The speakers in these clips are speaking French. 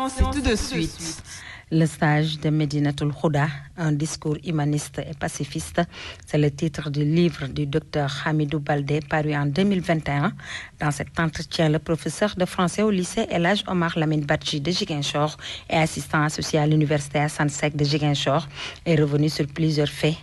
c'est tout de suite. Le stage de Medinatul Huda, un discours humaniste et pacifiste, c'est le titre du livre du docteur Hamidou Baldé paru en 2021. Dans cet entretien, le professeur de français au lycée El Hadj Omar Lamine Badji de Ziguinchor et assistant associé à l'université Assane Seck de Ziguinchor est revenu sur plusieurs faits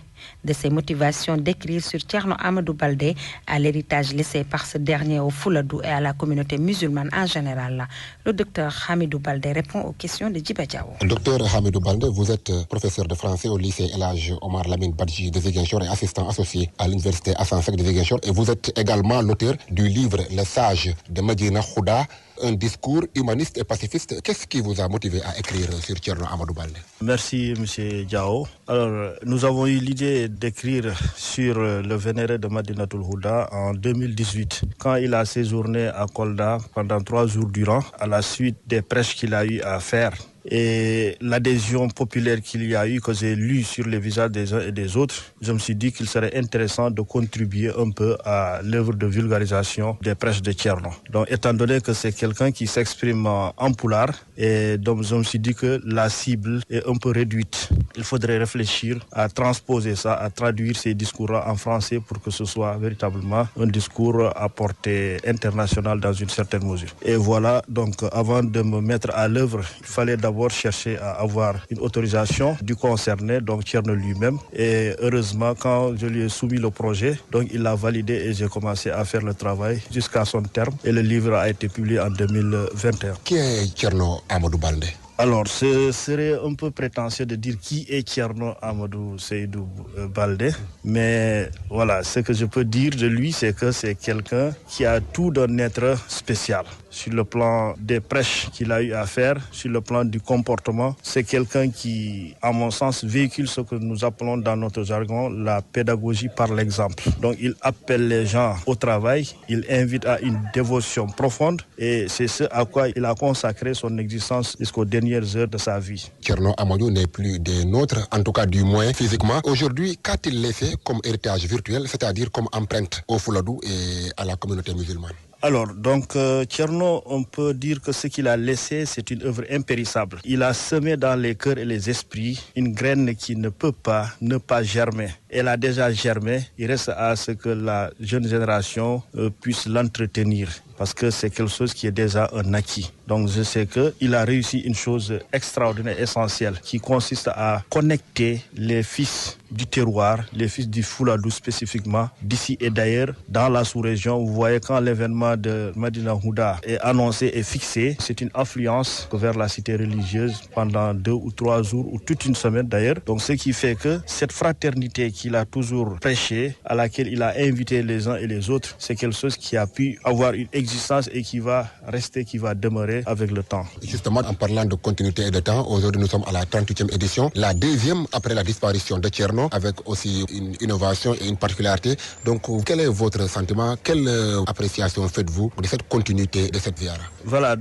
de ses motivations d'écrire sur Thierno Amadou Baldé, à l'héritage laissé par ce dernier au Fouladou et à la communauté musulmane en général. Le docteur Hamidou Baldé répond aux questions de Djiba Diaw. Docteur Hamidou Baldé, vous êtes professeur de français au lycée El Hadj Omar Lamine Badji de Ziguinchor et assistant associé à l'université Assane Seck de Ziguinchor. Et vous êtes également l'auteur du livre Le Sage de Medina Huda, un discours humaniste et pacifiste. Qu'est-ce qui vous a motivé à écrire sur Thierno Amadou Baldé? Merci, M. Diao. Alors, nous avons eu l'idée d'écrire sur le vénéré de Medinatul Huda en 2018, quand il a séjourné à Kolda pendant 3 jours durant, à la suite des prêches qu'il a eu à faire. Et l'adhésion populaire qu'il y a eu, que j'ai lu sur les visages des uns et des autres, je me suis dit qu'il serait intéressant de contribuer un peu à l'œuvre de vulgarisation des prêches de Thierno. Donc, étant donné que c'est quelqu'un qui s'exprime en poulard, et donc je me suis dit que la cible est un peu réduite. Il faudrait réfléchir à transposer ça, à traduire ces discours-là en français pour que ce soit véritablement un discours à portée internationale dans une certaine mesure. Et voilà, donc avant de me mettre à l'œuvre, il fallait d'abord chercher à avoir une autorisation du concerné, donc Thierno lui-même. Et heureusement, quand je lui ai soumis le projet, donc il l'a validé et j'ai commencé à faire le travail jusqu'à son terme. Et le livre a été publié en 2021. Qui est Thierno Amadou Baldé? Alors, ce serait un peu prétentieux de dire qui est Thierno Amadou Seydou Baldé. Mais voilà, ce que je peux dire de lui, c'est que c'est quelqu'un qui a tout d'un être spécial. Sur le plan des prêches qu'il a eu à faire, sur le plan du comportement, c'est quelqu'un qui, à mon sens, véhicule ce que nous appelons dans notre jargon la pédagogie par l'exemple. Donc, il appelle les gens au travail, il invite à une dévotion profonde et c'est ce à quoi il a consacré son existence jusqu'aux dernières heures de sa vie. Thierno Amadou n'est plus des nôtres, en tout cas du moins physiquement. Aujourd'hui, qu'a-t-il laissé comme héritage virtuel, c'est-à-dire comme empreinte au Fouladou et à la communauté musulmane? Alors, donc, Thierno, on peut dire que ce qu'il a laissé, c'est une œuvre impérissable. Il a semé dans les cœurs et les esprits une graine qui ne peut pas ne pas germer. Elle a déjà germé, il reste à ce que la jeune génération puisse l'entretenir, parce que c'est quelque chose qui est déjà un acquis. Donc je sais qu'il a réussi une chose extraordinaire, essentielle, qui consiste à connecter les fils du terroir, les fils du Fouladou spécifiquement, d'ici et d'ailleurs, dans la sous-région. Vous voyez, quand l'événement de Medina Huda est annoncé et fixé, c'est une affluence vers la cité religieuse pendant 2 ou 3 jours, ou toute une semaine d'ailleurs. Donc ce qui fait que cette fraternité qu'il a toujours prêchée, à laquelle il a invité les uns et les autres, c'est quelque chose qui a pu avoir une existence et qui va rester, qui va demeurer avec le temps. Justement, en parlant de continuité et de temps, aujourd'hui nous sommes à la 38e édition, la 2e après la disparition de Thierno, avec aussi une innovation et une particularité. Donc, quel est votre sentiment? Quelle appréciation faites-vous de cette continuité de cette ziara? Voilà.